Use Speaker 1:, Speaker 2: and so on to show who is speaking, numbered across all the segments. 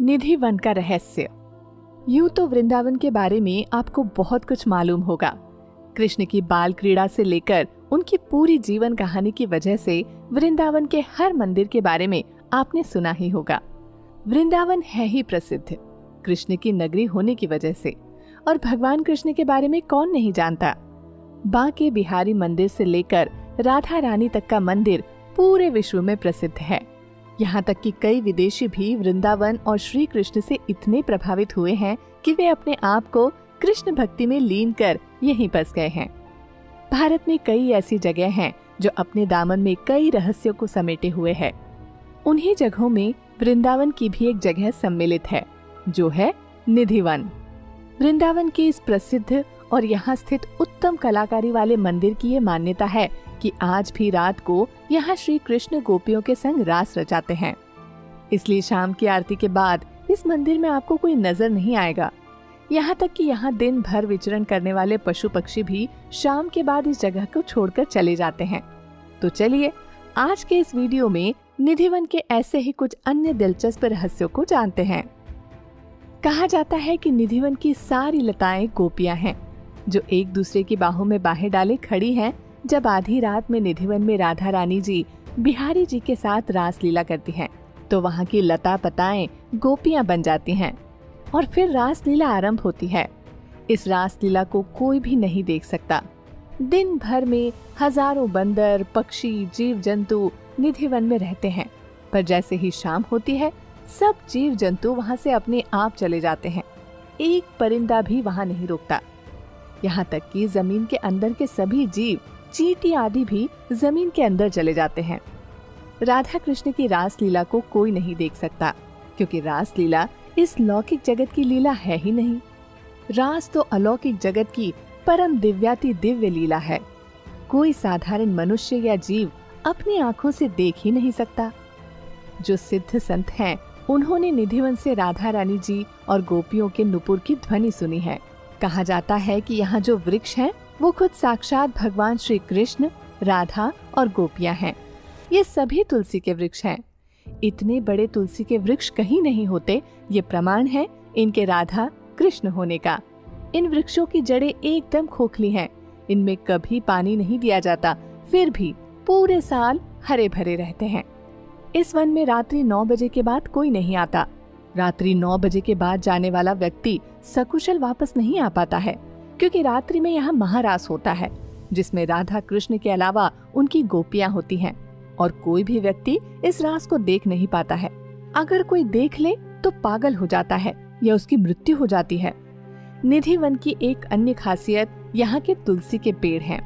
Speaker 1: निधि one का रहस्य। यूं तो वृंदावन के बारे में आपको बहुत कुछ मालूम होगा। कृष्ण की बाल क्रीड़ा से लेकर उनकी पूरी जीवन कहानी की वजह से वृंदावन के हर मंदिर के बारे में आपने सुना ही होगा। वृंदावन है ही प्रसिद्ध कृष्ण की नगरी होने की वजह से, और भगवान कृष्ण के बारे में कौन नहीं जानता। बांके बिहारी मंदिर से लेकर राधा रानी तक का मंदिर पूरे विश्व में प्रसिद्ध है। यहाँ तक कि कई विदेशी भी वृंदावन और श्री कृष्ण से इतने प्रभावित हुए हैं कि वे अपने आप को कृष्ण भक्ति में लीन कर यहीं बस गए हैं। भारत में कई ऐसी जगह हैं जो अपने दामन में कई रहस्यों को समेटे हुए है। उन्हीं जगहों में वृंदावन की भी एक जगह सम्मिलित है, जो है निधि वन। वृंदावन के इस प्रसिद्ध और यहाँ स्थित उत्तम कलाकारी वाले मंदिर की ये मान्यता है कि आज भी रात को यहाँ श्री कृष्ण गोपियों के संग रास रचाते हैं। इसलिए शाम की आरती के बाद इस मंदिर में आपको कोई नजर नहीं आएगा। यहाँ तक कि यहाँ दिन भर विचरण करने वाले पशु पक्षी भी शाम के बाद इस जगह को छोड़कर चले जाते हैं। तो चलिए आज के इस वीडियो में निधि वन के ऐसे ही कुछ अन्य दिलचस्प रहस्यों को जानते हैं। कहा जाता है कि निधि वन की सारी लताएं गोपियां हैं, जो एक दूसरे की बाहों में बाहें डाले खड़ी हैं जब आधी रात में निधि वन में राधा रानी जी बिहारी जी के साथ रास लीला करती हैं, तो वहाँ की लता पताएं गोपियां बन जाती हैं और फिर रास लीला आरंभ होती है। इस रास लीला को कोई भी नहीं देख सकता। दिन भर में हजारों बंदर, पक्षी, जीव जंतु निधि वन में रहते हैं, पर जैसे ही शाम होती है सब जीव जंतु वहाँ से अपने आप चले जाते हैं। एक परिंदा भी वहाँ नहीं रुकता। यहाँ तक कि जमीन के अंदर के सभी जीव, चींटी आदि भी जमीन के अंदर चले जाते हैं। राधा कृष्ण की रास लीला को कोई नहीं देख सकता, क्योंकि रास लीला इस लौकिक जगत की लीला है ही नहीं। रास तो अलौकिक जगत की परम दिव्याति दिव्य लीला है। कोई साधारण मनुष्य या जीव अपनी आंखों से देख ही नहीं सकता। जो सिद्ध संत हैं, उन्होंने निधि वन से राधा रानी जी और गोपियों के नुपुर की ध्वनि सुनी है। कहा जाता है कि यहाँ जो वृक्ष हैं, वो खुद साक्षात भगवान श्री कृष्ण, राधा और गोपियां हैं। ये सभी तुलसी के वृक्ष हैं। इतने बड़े तुलसी के वृक्ष कहीं नहीं होते, ये प्रमाण है इनके राधा कृष्ण होने का। इन वृक्षों की जड़ें एकदम खोखली हैं, इनमें कभी पानी नहीं दिया जाता, फिर भी पूरे साल हरे भरे रहते हैं। इस वन में रात्रि 9 बजे के बाद कोई नहीं आता। रात्रि 9 बजे के बाद जाने वाला व्यक्ति सकुशल वापस नहीं आ पाता है, क्योंकि रात्रि में यहाँ महारास होता है, जिसमें राधा कृष्ण के अलावा उनकी गोपियां होती हैं, और कोई भी व्यक्ति इस रास को देख नहीं पाता है। अगर कोई देख ले तो पागल हो जाता है या उसकी मृत्यु हो जाती है। निधि वन की एक अन्य खासियत यहाँ के तुलसी के पेड़ हैं।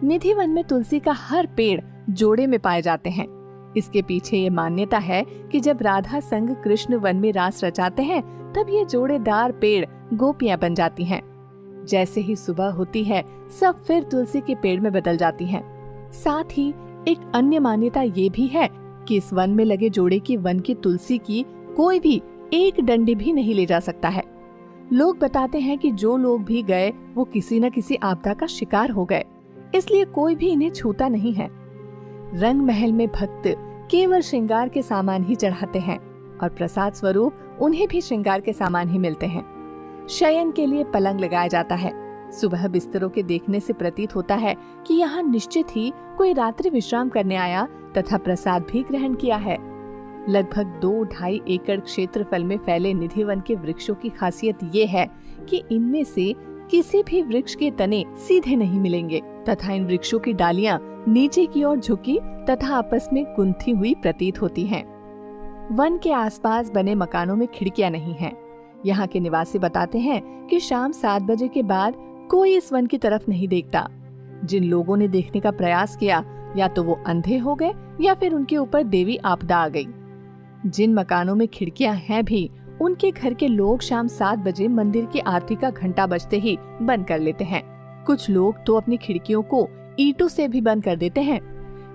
Speaker 1: निधि वन में तुलसी का हर पेड़ जोड़े में पाए जाते हैं। इसके पीछे ये मान्यता है कि जब राधा संग कृष्ण वन में रास रचाते हैं, तब ये जोड़ेदार पेड़ गोपियां बन जाती हैं। जैसे ही सुबह होती है, सब फिर तुलसी के पेड़ में बदल जाती हैं। साथ ही एक अन्य मान्यता ये भी है कि इस वन में लगे जोड़े की वन की तुलसी की कोई भी एक डंडी भी नहीं ले जा सकता है। लोग बताते हैं कि जो लोग भी गए वो किसी न किसी आपदा का शिकार हो गए, इसलिए कोई भी इन्हें छूता नहीं है। रंग महल में भक्त केवल श्रृंगार के सामान ही चढ़ाते हैं, और प्रसाद स्वरूप उन्हें भी श्रृंगार के सामान ही मिलते हैं। शयन के लिए पलंग लगाया जाता है। सुबह बिस्तरों के देखने से प्रतीत होता है कि यहाँ निश्चित ही कोई रात्रि विश्राम करने आया तथा प्रसाद भी ग्रहण किया है। लगभग 2-2.5 एकड़ क्षेत्रफल में फैले निधि वन के वृक्षों की खासियत ये है कि इनमें से किसी भी वृक्ष के तने सीधे नहीं मिलेंगे, तथा इन वृक्षों की डालियां नीचे की ओर झुकी तथा आपस में गुंथी हुई प्रतीत होती हैं। वन के आसपास बने मकानों में खिड़कियां नहीं हैं। यहाँ के निवासी बताते हैं कि शाम 7 बजे के बाद कोई इस वन की तरफ नहीं देखता। जिन लोगों ने देखने का प्रयास किया, या तो वो अंधे हो गए या फिर उनके ऊपर देवी आपदा आ गई। जिन मकानों में खिड़कियां हैं भी, उनके घर के लोग शाम 7 बजे मंदिर की आरती का घंटा बजते ही बंद कर लेते हैं। कुछ लोग तो अपनी खिड़कियों को ईंटों से भी बंद कर देते हैं।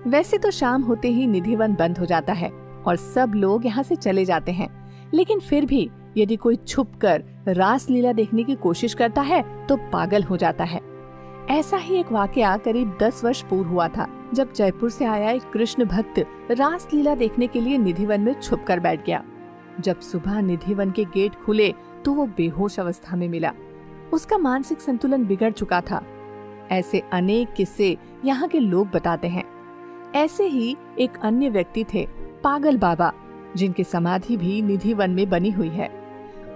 Speaker 1: वैसे तो शाम होते ही निधि वन बंद हो जाता है और सब लोग यहाँ से चले जाते हैं, लेकिन फिर भी यदि कोई छुपकर रास लीला देखने की कोशिश करता है तो पागल हो जाता है। ऐसा ही एक वाकया करीब 10 वर्ष पूर्व हुआ था, जब जयपुर से आया एक कृष्ण भक्त रास लीला देखने के लिए निधि वन में छुपकर बैठ गया। जब सुबह निधिवन के गेट खुले तो वो बेहोश अवस्था में मिला। उसका मानसिक संतुलन बिगड़ चुका था। ऐसे अनेक किस्से यहाँ के लोग बताते हैं। ऐसे ही एक अन्य व्यक्ति थे, पागल बाबा, जिनकी समाधि भी निधिवन में बनी हुई है।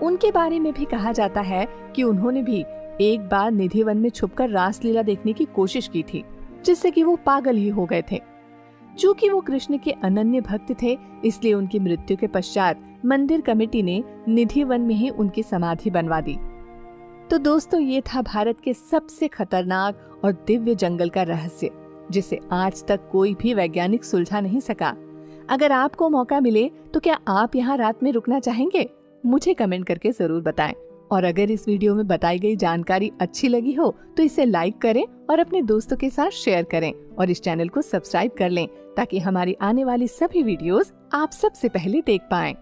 Speaker 1: उनके बारे में भी कहा जाता है कि उन्होंने भी एक बार निधिवन में छुपकर रासलीला देखने की कोशिश की थी, जिससे कि वो पागल ही हो गए थे। चूंकि वो कृष्ण के अनन्य भक्त थे, इसलिए उनकी मृत्यु के पश्चात मंदिर कमेटी ने निधिवन में ही उनकी समाधि बनवा दी। तो दोस्तों, ये था भारत के सबसे खतरनाक और दिव्य जंगल का रहस्य, जिसे आज तक कोई भी वैज्ञानिक सुलझा नहीं सका। अगर आपको मौका मिले तो क्या आप यहाँ रात में रुकना चाहेंगे? मुझे कमेंट करके जरूर बताएं। और अगर इस वीडियो में बताई गई जानकारी अच्छी लगी हो तो इसे लाइक करें और अपने दोस्तों के साथ शेयर करें और इस चैनल को सब्सक्राइब कर लें, ताकि हमारी आने वाली सभी वीडियोस आप सबसे पहले देख पाएं।